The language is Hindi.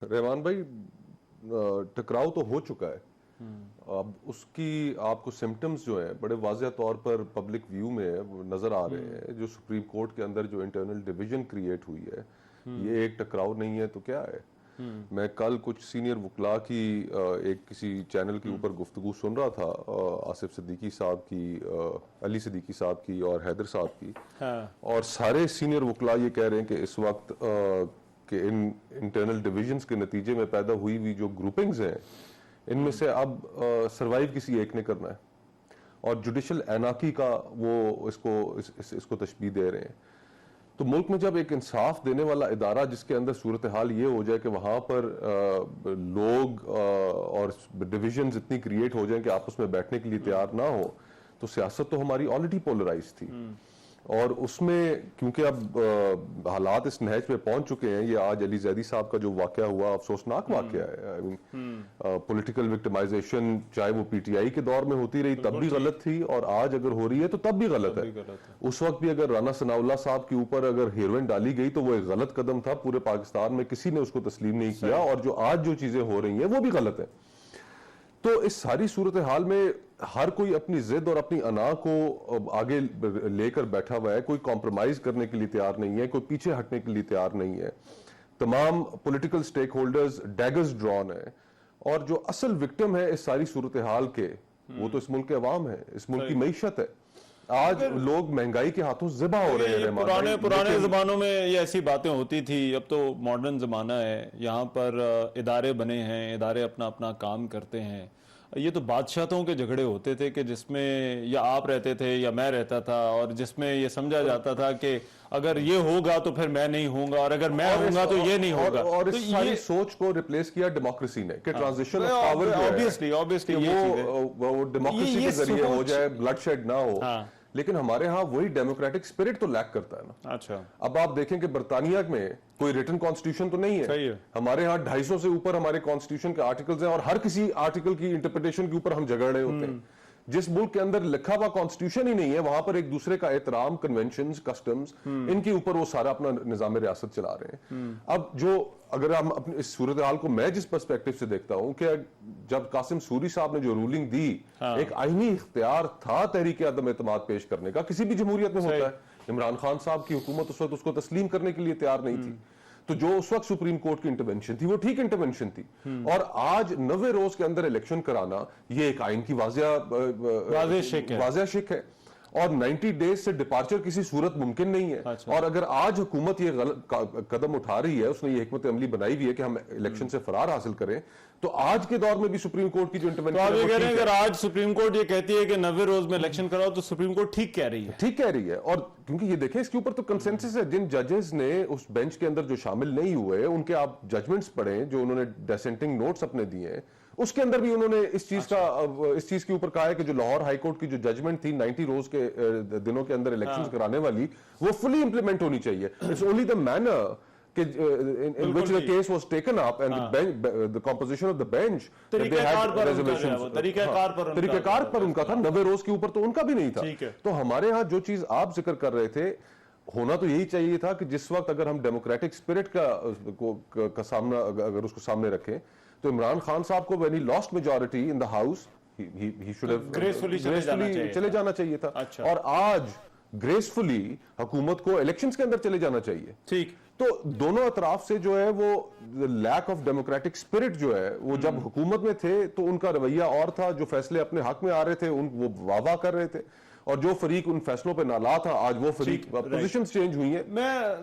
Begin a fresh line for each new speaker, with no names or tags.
रहमान भाई, टकराव तो हो चुका है। अब उसकी आपको सिम्टम्स जो है बड़े वाज़ेह तौर पर पब्लिक व्यू में वो नजर आ रहे हैं। जो सुप्रीम कोर्ट के अंदर जो इंटरनल डिवीजन क्रिएट हुई है, ये एक टकराव नहीं है तो क्या है। मैं कल कुछ सीनियर वकला की एक किसी चैनल के ऊपर गुफ्तगू सुन रहा था, आसिफ सिद्दीकी साहब की, अली सिद्दीकी साहब की और हैदर साहब की। हाँ। और सारे सीनियर वकला ये कह रहे हैं कि इस वक्त कि इन इंटरनल डिविजन्स के नतीजे में पैदा हुई हुई जो ग्रुपिंग्स हैं, इनमें से अब सरवाइव किसी एक ने करना है और जुडिशल एनार्की का वो इसको तशबीह दे रहे हैं। तो मुल्क में जब एक इंसाफ देने वाला इदारा जिसके अंदर सूरत हाल ये हो जाए कि वहां पर लोग और डिविजन्स इतनी क्रिएट हो जाएं कि आपस में बैठने के लिए तैयार ना हो, तो सियासत तो हमारी ऑलरेडी पोलराइज थी। और उसमें क्योंकि अब हालात इस नहज पे पहुंच चुके हैं, ये आज अली जैदी साहब का जो वाकया हुआ अफसोसनाक वाकया है। आई मीन पॉलिटिकल विक्टिमाइजेशन चाहे वो पीटीआई के दौर में होती रही तब भी गलत थी, और आज अगर हो रही है तो तब भी गलत है। उस वक्त भी अगर राना सनाउल्लाह साहब के ऊपर अगर हेरोइन डाली गई तो वो एक गलत कदम था, पूरे पाकिस्तान में किसी ने उसको तस्लीम नहीं किया, और जो आज जो चीजें हो रही हैं वो भी गलत है। तो इस सारी सूरत हाल में हर कोई अपनी जिद और अपनी अना को आगे लेकर बैठा हुआ है, कोई कॉम्प्रोमाइज करने के लिए तैयार नहीं है, कोई पीछे हटने के लिए तैयार नहीं है। तमाम political stakeholders daggers drawn है, और जो असल विक्टिम है इस सारी सूरत हाल के, वो तो इस मुल्क के अवाम है, इस मुल्क की मईशत है। आज लोग महंगाई के हाथों ज़िबा हो रहे हैं।
पुराने जमानों में ये ऐसी बातें होती थी, अब तो मॉडर्न जमाना है, यहाँ पर इदारे बने हैं, इदारे अपना अपना काम करते हैं। ये तो बादशाहों के झगड़े होते थे कि जिसमें या आप रहते थे या मैं रहता था, और जिसमें ये समझा जाता था कि अगर ये होगा तो फिर मैं नहीं होऊंगा, और अगर मैं होऊंगा तो ये नहीं होगा।
और इस सारी सोच को रिप्लेस किया डेमोक्रेसी ने कि ट्रांजिशन ऑफ पावर
ऑब्वियसली
वो डेमोक्रेसी के जरिए हो जाए, ब्लडशेड ना हो। लेकिन हमारे यहाँ वही डेमोक्रेटिक स्पिरिट तो लैक करता है ना।
अच्छा,
अब आप देखें कि बर्तानिया में कोई रिटन कॉन्स्टिट्यूशन तो नहीं है। सही है। हमारे यहाँ 250 से ऊपर हमारे कॉन्स्टिट्यूशन के आर्टिकल्स हैं, और हर किसी आर्टिकल की इंटरप्रिटेशन के ऊपर हम झगड़ रहे होते हैं। जिस मुल्क के अंदर लिखा हुआ कॉन्स्टिट्यूशन ही नहीं है, वहां पर एक दूसरे का एहतराम, कन्वेंशंस, कस्टम्स, इनके ऊपर वो सारा अपना निजाम रियासत चला रहे हैं। अब जो अगर हम अपने इस सूरत हाल को मैं जिस पर्सपेक्टिव से देखता हूं कि जब कासिम सूरी साहब ने जो रूलिंग दी, एक आईनी इख्तियार था तहरीक अदम एतमाद पेश करने का, किसी भी जमहूरियत में होता है। इमरान खान साहब की हुकूमत उस वक्त उसको तस्लीम करने के लिए तैयार नहीं थी, तो जो उस वक्त सुप्रीम कोर्ट की इंटरवेंशन थी वो ठीक इंटरवेंशन थी। और आज 90 रोज के अंदर इलेक्शन कराना ये एक आइन की वाज़ेह शिक है, और 90 डेज से डिपार्चर किसी सूरत मुमकिन नहीं है। अच्छा। और अगर आज हुकूमत ये कदम उठा रही है, उसने ये हिकमत अमली बनाई हुई है कि हम इलेक्शन से फरार हासिल करें, तो आज के दौर में भी सुप्रीम कोर्ट की जो इंटरवेंशन,
तो आप ये कह रहे हैं अगर आज सुप्रीम कोर्ट ये कहती है कि 90 रोज में इलेक्शन कराओ, तो सुप्रीम कोर्ट ठीक कह रही है।
ठीक कह रही है। और क्योंकि ये देखें, इसके ऊपर तो कंसेंसस है। जिन जजेस ने उस बेंच के अंदर जो शामिल नहीं हुए, उनके आप जजमेंट्स पढ़ें, जो उन्होंने डिसेंटिंग नोट्स अपने दिए, उसके अंदर भी उन्होंने इस चीज के ऊपर कहा है कि जो लाहौर हाई कोर्ट की जो जजमेंट थी 90 रोज के दिनों के अंदर इलेक्शंस कराने वाली, वो फुली इंप्लीमेंट होनी चाहिए। It's only the manner in which the case was taken up and the composition of the bench,
तरीक़ेकार
पर उनका था। 90 रोज के ऊपर तो उनका भी नहीं था। तो हमारे यहाँ जो चीज आप जिक्र कर रहे थे, होना तो यही चाहिए था कि जिस वक्त अगर हम डेमोक्रेटिक स्पिरिट का सामना अगर उसको सामने रखें, तो इमरान खान साहब को when he lost majority in the house, he should have gracefully चले जाना चाहिए था। अच्छा। और आज ग्रेसफुली हुकूमत को इलेक्शंस के अंदर चले जाना चाहिए।
ठीक।
तो दोनों अतराफ से जो है वो लैक ऑफ डेमोक्रेटिक स्पिरिट जो है, वो जब हुकूमत में थे तो उनका रवैया और था, जो फैसले अपने हक में आ रहे थे वो वाह कर रहे थे, और जो फरीक उन फैसलों पे नाला था, आज वो फरीक पोजीशंस चेंज हुई है।
मैं